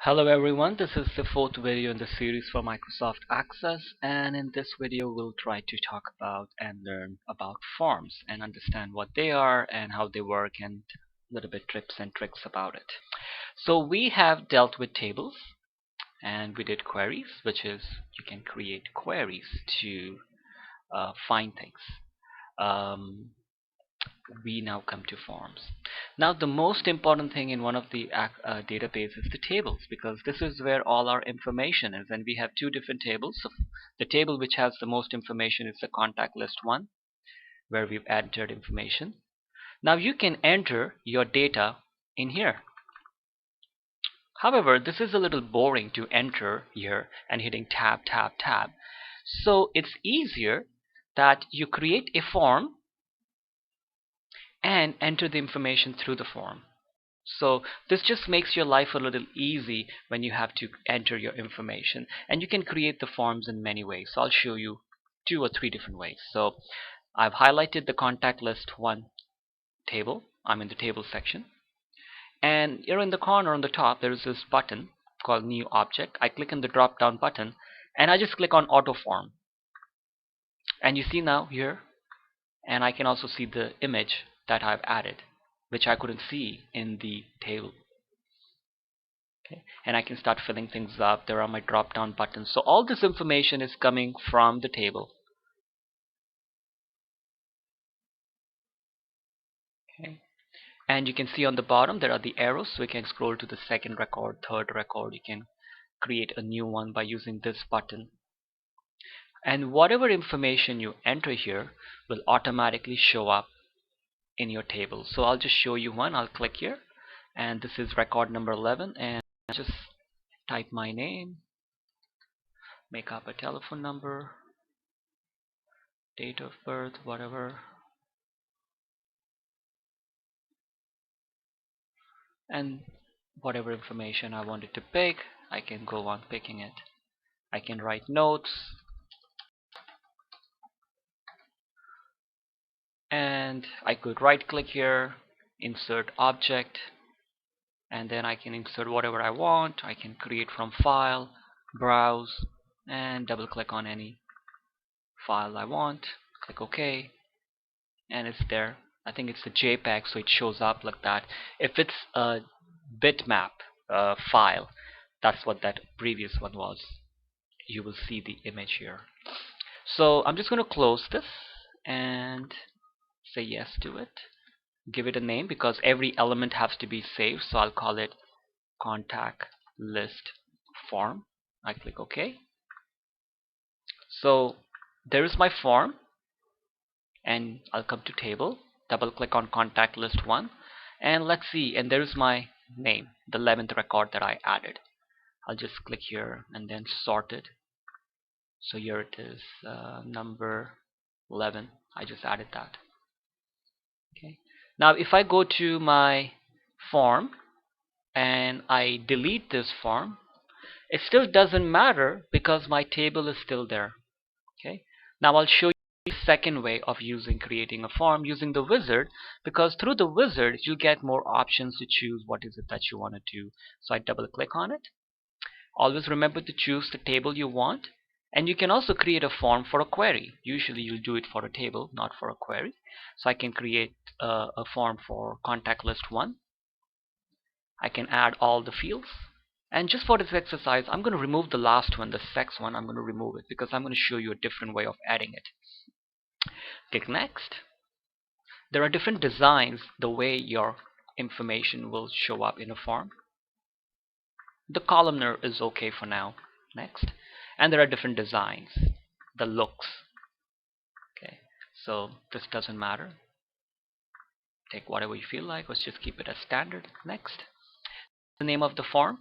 Hello everyone, this is the fourth video in the series for Microsoft Access, and in this video we'll try to talk about and learn about forms and understand what they are and how they work and a little bit tips and tricks about it. So we have dealt with tables and we did queries, which is you can create queries to find things. We now come to forms. Now the most important thing in one of the database is the tables, because this is where all our information is, and we have two different tables. So the table which has the most information is the contact list one, where we've entered information. Now you can enter your data in here. However, this is a little boring to enter here and hitting tab, tab, tab. So it's easier that you create a form and enter the information through the form. So this just makes your life a little easy when you have to enter your information, and you can create the forms in many ways. So I'll show you 2 or 3 different ways. So I've highlighted the contact list 1 table. I'm in the table section, and here in the corner on the top there is this button called new object. I click on the drop down button and I just click on auto form, and you see now here, and I can also see the image that I've added, which I couldn't see in the table. Okay. And I can start filling things up. There are my drop down buttons. So all this information is coming from the table. Okay. And you can see on the bottom there are the arrows, so we can scroll to the second record, third record. You can create a new one by using this button. And whatever information you enter here will automatically show up in your table. So I'll just show you one. I'll click here, and this is record number 11, and just type my name, make up a telephone number, date of birth, whatever, and whatever information I wanted to pick, I can go on picking it. I can write notes, and I could right click here, insert object, and then I can insert whatever I want. I can create from file, browse, and double click on any file I want, click OK, and it's there. I think it's a JPEG, so it shows up like that. If it's a bitmap file, that's what that previous one was. You will see the image here. So I'm just going to close this and say yes to it. Give it a name because every element has to be saved, so I'll call it contact list form. I click OK. So there is my form, and I'll come to table, double click on contact list 1, and let's see, and there's my name, the 11th record that I added. I'll just click here and then sort it. So here it is, number 11. I just added that. Okay. Now if I go to my form and I delete this form, it still doesn't matter because my table is still there. Okay. Now I'll show you the second way of creating a form using the wizard, because through the wizard you get more options to choose what is it that you want to do. So I double click on it. Always remember to choose the table you want, and you can also create a form for a query. Usually you'll do it for a table, not for a query. So I can create a form for contact list 1. I can add all the fields, and just for this exercise I'm going to remove the last one, the sex one. I'm going to remove it because I'm going to show you a different way of adding it. Click next. There are different designs the way your information will show up in a form. The columnar is okay for now. Next. And there are different designs, the looks. Okay, so this doesn't matter. Take whatever you feel like. Let's just keep it as standard. Next. The name of the form.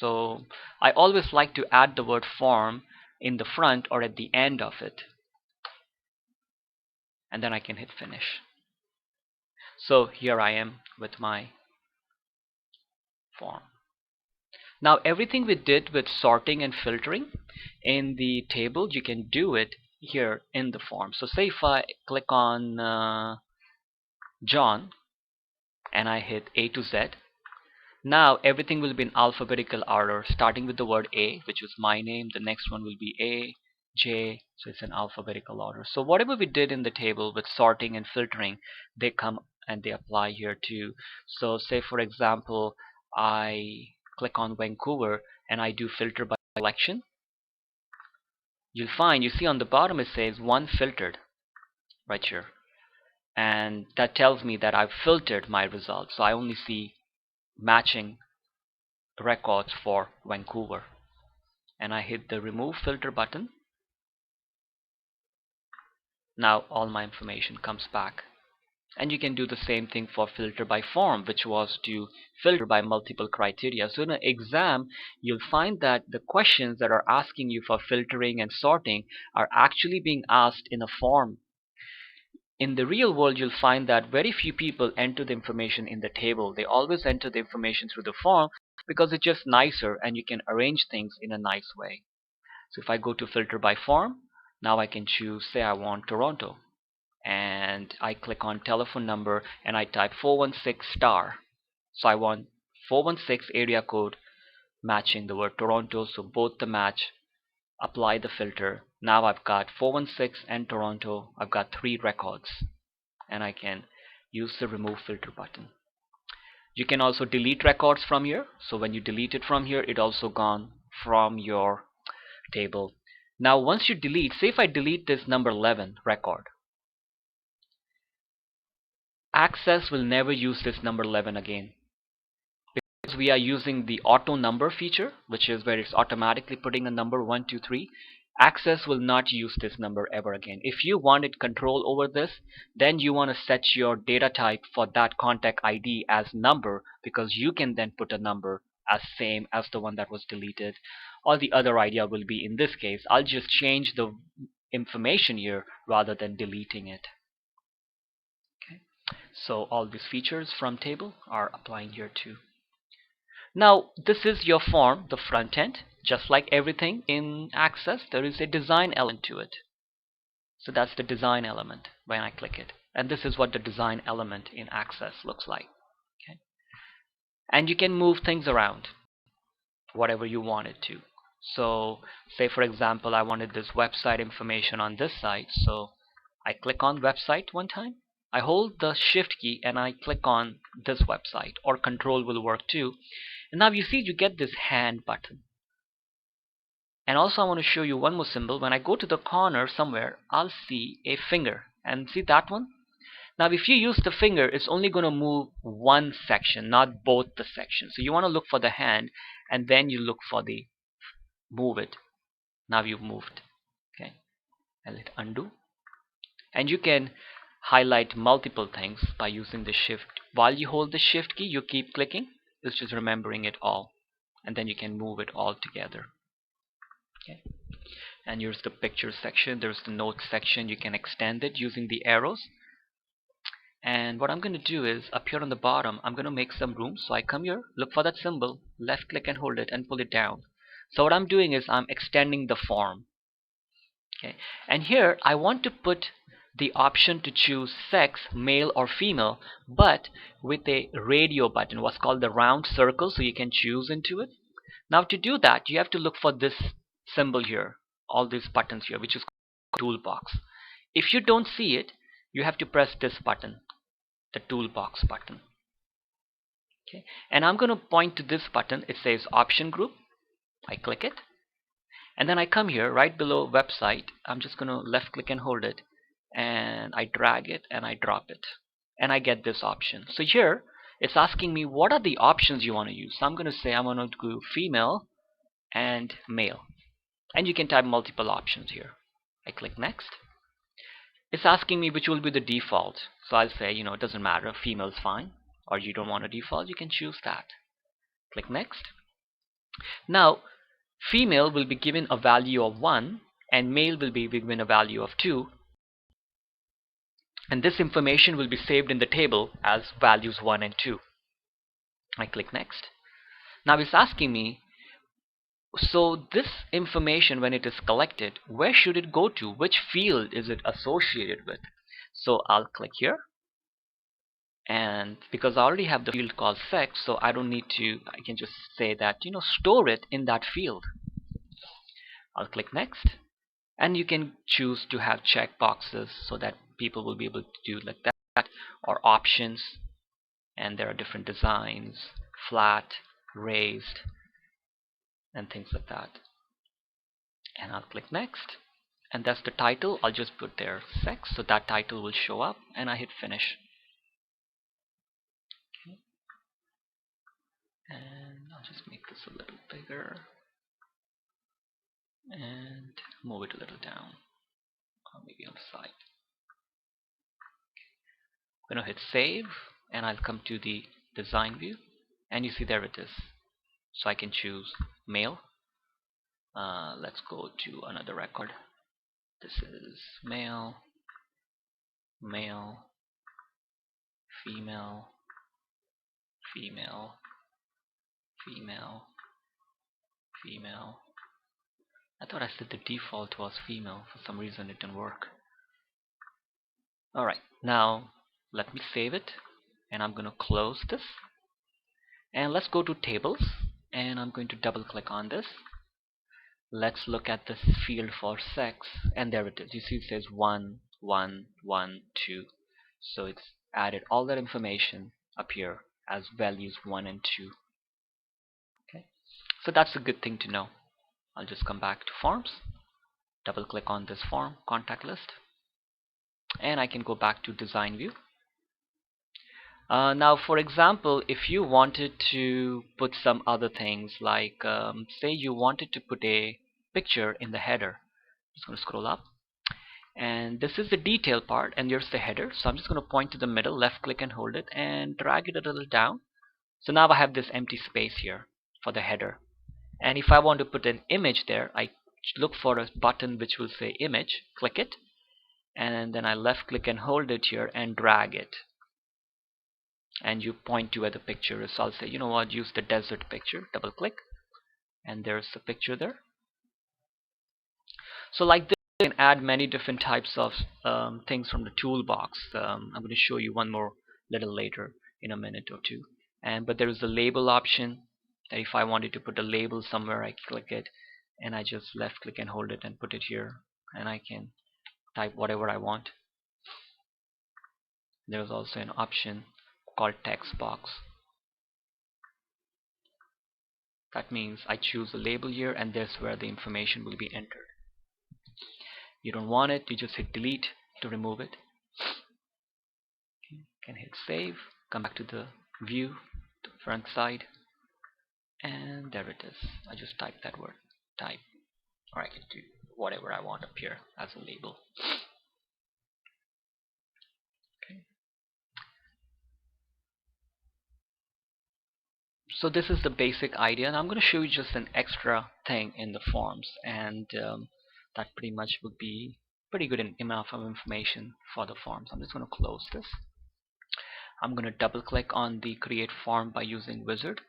So I always like to add the word form in the front or at the end of it, and then I can hit finish. So here I am with my form. Now everything we did with sorting and filtering in the table, you can do it here in the form. So say if I click on John and I hit A to Z, Now everything will be in alphabetical order, starting with the word A, which was my name. The next one will be A, J, so it's in alphabetical order. So whatever we did in the table with sorting and filtering, they come and they apply here too. So say for example, I click on Vancouver and I do filter by selection. You'll find, you see on the bottom it says one filtered right here. And that tells me that I've filtered my results. So I only see matching records for Vancouver. And I hit the remove filter button. Now all my information comes back. And you can do the same thing for filter by form, which was to filter by multiple criteria. So in an exam, you'll find that the questions that are asking you for filtering and sorting are actually being asked in a form. In the real world, you'll find that very few people enter the information in the table. They always enter the information through the form because it's just nicer and you can arrange things in a nice way. So if I go to filter by form, now I can choose, say I want Toronto, and I click on telephone number and I type 416 star. So I want 416 area code matching the word Toronto, so both the match. Apply the filter. Now I've got 416 and Toronto. I've got 3 records and I can use the remove filter button. You can also delete records from here. So when you delete it from here, it also gone from your table. Now once you delete, say if I delete this number 11 record, Access will never use this number 11 again, because we are using the auto number feature, which is where it's automatically putting a number 1, 2, 3. Access will not use this number ever again. If you wanted control over this, then you want to set your data type for that contact ID as number, because you can then put a number as same as the one that was deleted. Or the other idea will be, in this case, I'll just change the information here rather than deleting it. So all these features from table are applying here too. Now this is your form, the front end. Just like everything in Access, there is a design element to it. So that's the design element when I click it. And this is what the design element in Access looks like. Okay. And you can move things around, whatever you want it to. So say for example, I wanted this website information on this site. So I click on website one time. I hold the shift key and I click on this website, or control will work too. And now you see you get this hand button. And also I want to show you one more symbol. When I go to the corner somewhere, I'll see a finger, and see that one? Now if you use the finger, it's only going to move one section, not both the sections. So you want to look for the hand and then you look for the move it. Now you've moved. Okay. I'll hit undo. And you can highlight multiple things by using the shift. While you hold the shift key, you keep clicking. It's just remembering it all, and then you can move it all together. Okay. And here's the picture section. There's the notes section. You can extend it using the arrows. And what I'm going to do is, up here on the bottom, I'm going to make some room. So I come here, look for that symbol, left click and hold it and pull it down. So what I'm doing is I'm extending the form. Okay. And here I want to put the option to choose sex, male or female, but with a radio button, what's called the round circle, so you can choose into it. Now to do that, you have to look for this symbol here, all these buttons here, which is called toolbox. If you don't see it, you have to press this button, the toolbox button. Okay. And I'm going to point to this button. It says option group. I click it. And then I come here right below website. I'm just going to left click and hold it. And I drag it and I drop it. And I get this option. So here it's asking me what are the options you want to use. So I'm going to say I'm going to go female and male. And you can type multiple options here. I click next. It's asking me which will be the default. So I'll say, it doesn't matter. Female is fine. Or you don't want a default, you can choose that. Click next. Now female will be given a value of 1 and male will be given a value of 2, and this information will be saved in the table as values 1 and 2. I click next. Now it's asking me, so this information, when it is collected, where should it go to? Which field is it associated with? So I'll click here And because I already have the field called sex, so I don't need to, I can just say that, store it in that field. I'll click next, and you can choose to have check boxes so that people will be able to do like that, or options, and there are different designs, flat, raised, and things like that. And I'll click next, and that's the title. I'll just put there sex, so that title will show up, and I hit finish. Okay. And I'll just make this a little bigger and move it a little down, or maybe on the side. I'm going to hit save, and I'll come to the design view, and you see there it is. So I can choose male. Let's go to another record. This is male, male, female, female, female, female. I thought I said the default was female. For some reason it didn't work. Alright, now let me save it, and I'm going to close this. And let's go to tables, and I'm going to double click on this. Let's look at this field for sex, and there it is. You see it says 1, 1, 1, 2. So it's added all that information up here as values 1 and 2. Okay, so that's a good thing to know. I'll just come back to forms, double click on this form contact list, and I can go back to design view. Now for example, if you wanted to put some other things, like say you wanted to put a picture in the header. I'm just going to scroll up, and this is the detail part, and here's the header. So I'm just going to point to the middle, left click and hold it, and drag it a little down. So now I have this empty space here for the header. And if I want to put an image there, I look for a button which will say image, click it, and then I left click and hold it here and drag it, and you point to where the picture is. So I'll say, you know what, use the desert picture, double click, and there's the picture there. So like this, you can add many different types of things from the toolbox. I'm going to show you one more little later in a minute or two. But there is the label option, that if I wanted to put a label somewhere, I click it, and I just left click and hold it and put it here, and I can type whatever I want. There's also an option called text box. That means I choose a label here, and that's where the information will be entered. You don't want it, you just hit delete to remove it. Okay, can hit save, come back to the view, the front side, and there it is. I just type that word, type, or I can do whatever I want up here as a label. Okay. So this is the basic idea, and I'm going to show you just an extra thing in the forms, and that pretty much would be pretty good enough of information for the forms. I'm just going to close this. I'm going to double click on the create form by using wizard.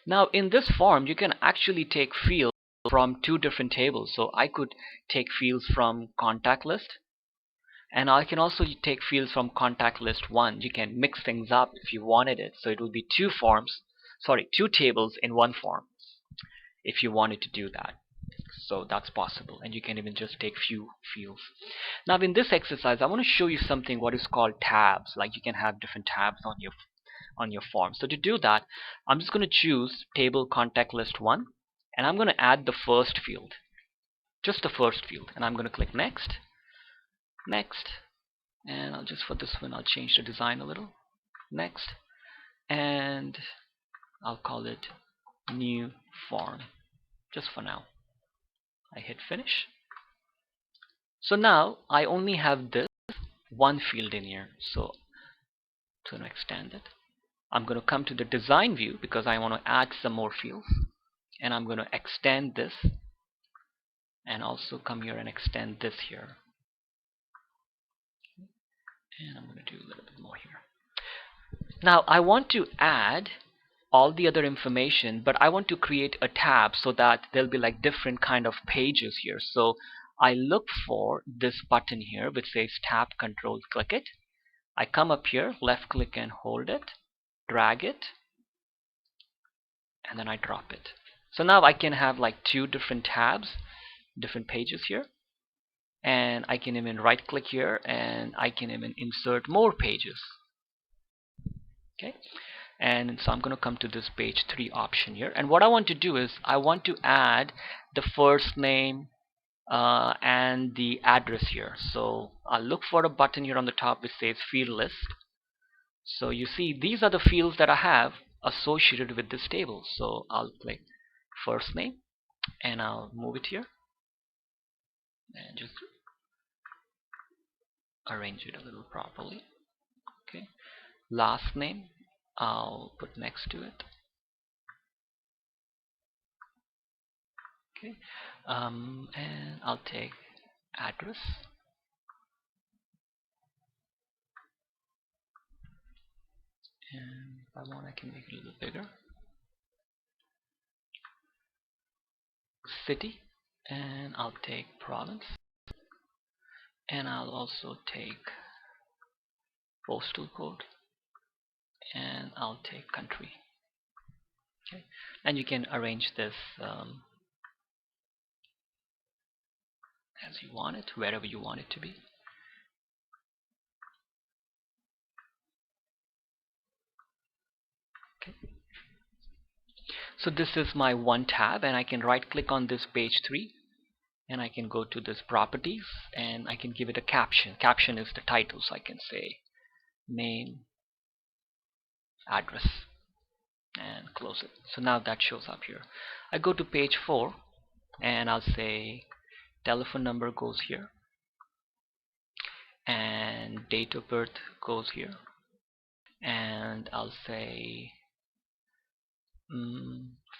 Now in this form you can actually take fields from two different tables. So I could take fields from contact list, and I can also take fields from contact list 1. You can mix things up if you wanted it, so it will be two tables in one form if you wanted to do that. So that's possible, and you can even just take few fields. Now in this exercise I want to show you something what is called tabs. Like you can have different tabs on your form. So to do that, I'm just going to choose table contact list 1, and I'm going to add the first field, just the first field, and I'm going to click next, and I'll just, for this one, I'll change the design a little, next, and I'll call it new form just for now. I hit finish. So now I only have this one field in here, so I'm going to extend it. I'm going to come to the design view because I want to add some more fields, and I'm going to extend this, and also come here and extend this here, and I'm going to do a little bit more here. Now I want to add all the other information, but I want to create a tab so that there'll be like different kind of pages here. So I look for this button here which says tab control, click it, I come up here, left click and hold it, drag it, and then I drop it. So now I can have like two different tabs, different pages here, and I can even right click here and I can even insert more pages. Okay, and so I'm going to come to this page 3 option here, and what I want to do is I want to add the first name and the address here. So I'll look for a button here on the top which says field list. So you see these are the fields that I have associated with this table. So I'll click first name and I'll move it here and just arrange it a little properly. Okay, last name I'll put next to it. Okay, and I'll take address, and if I want I can make it a little bigger. City, and I'll take province, and I'll also take postal code, and I'll take country. Okay, and you can arrange this as you want it, wherever you want it to be. Okay, so this is my one tab, and I can right click on this page 3 and I can go to this properties and I can give it a caption. Caption is the title, so I can say name, address, and close it. So now that shows up here. I go to page 4 and I'll say telephone number goes here and date of birth goes here, and I'll say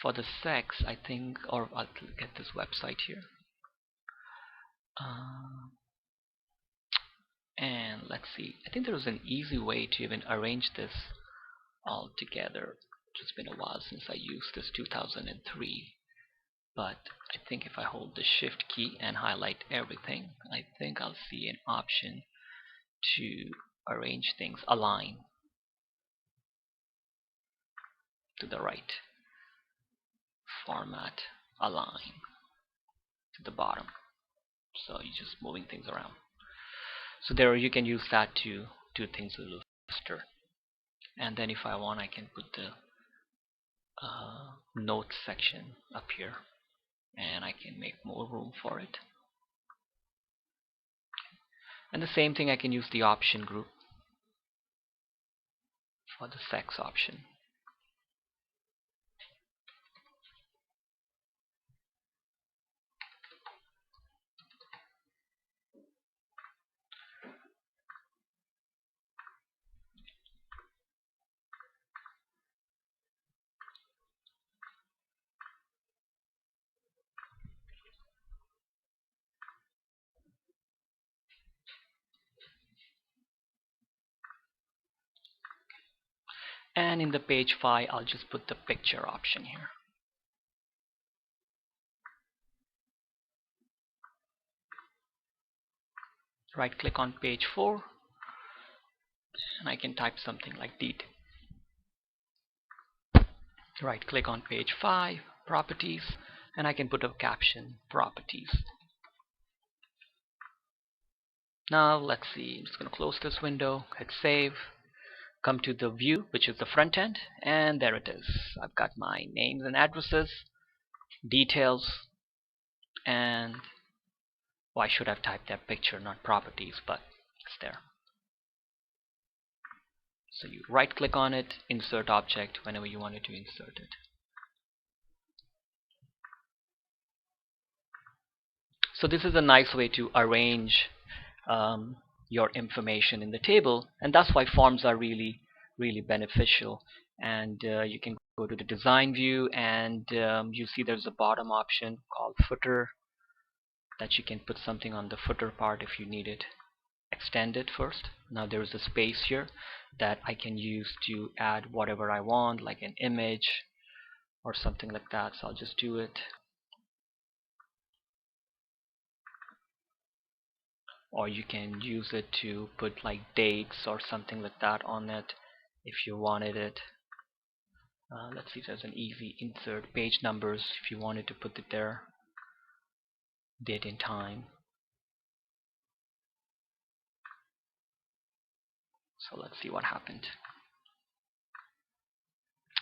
for the sex I think, or I'll get this website here, and let's see, I think there was an easy way to even arrange this all together. It's been a while since I used this 2003, but I think if I hold the shift key and highlight everything, I think I'll see an option to arrange things, align to the right, format, align to the bottom. So you're just moving things around. So there you can use that to do things a little faster. And then if I want I can put the notes section up here and I can make more room for it. And the same thing, I can use the option group for the sex option. And in the page 5 I'll just put the picture option here. Right click on page 4 and I can type something like detail. Right click on page 5, properties, and I can put a caption, properties. Now let's see, I'm just going to close this window, hit save, come to the view, which is the front end, and there it is. I've got my names and addresses, details, and why should I have typed that picture, not properties, but it's there. So you right click on it, insert object whenever you wanted to insert it. So this is a nice way to arrange your information in the table, and that's why forms are really beneficial. And you can go to the design view and you see there's a bottom option called footer, that you can put something on the footer part if you need it. Extend it first. Now there's a space here that I can use to add whatever I want, like an image or something like that. So I'll just do it. or you can use it to put like dates or something like that on it if you wanted it. Let's see, there's an easy insert, page numbers if you wanted to put it there, date and time. So let's see what happened.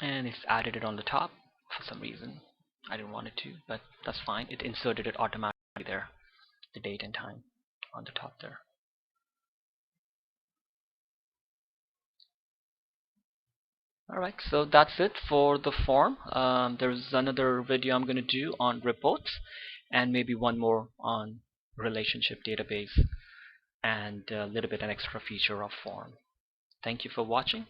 And it's added it on the top for some reason. I didn't want it to, but that's fine. It inserted it automatically there, the date and time on the top there. Alright, so that's it for the form. There's another video I'm going to do on reports, and maybe one more on relationship database, and a little bit an extra feature of form. Thank you for watching.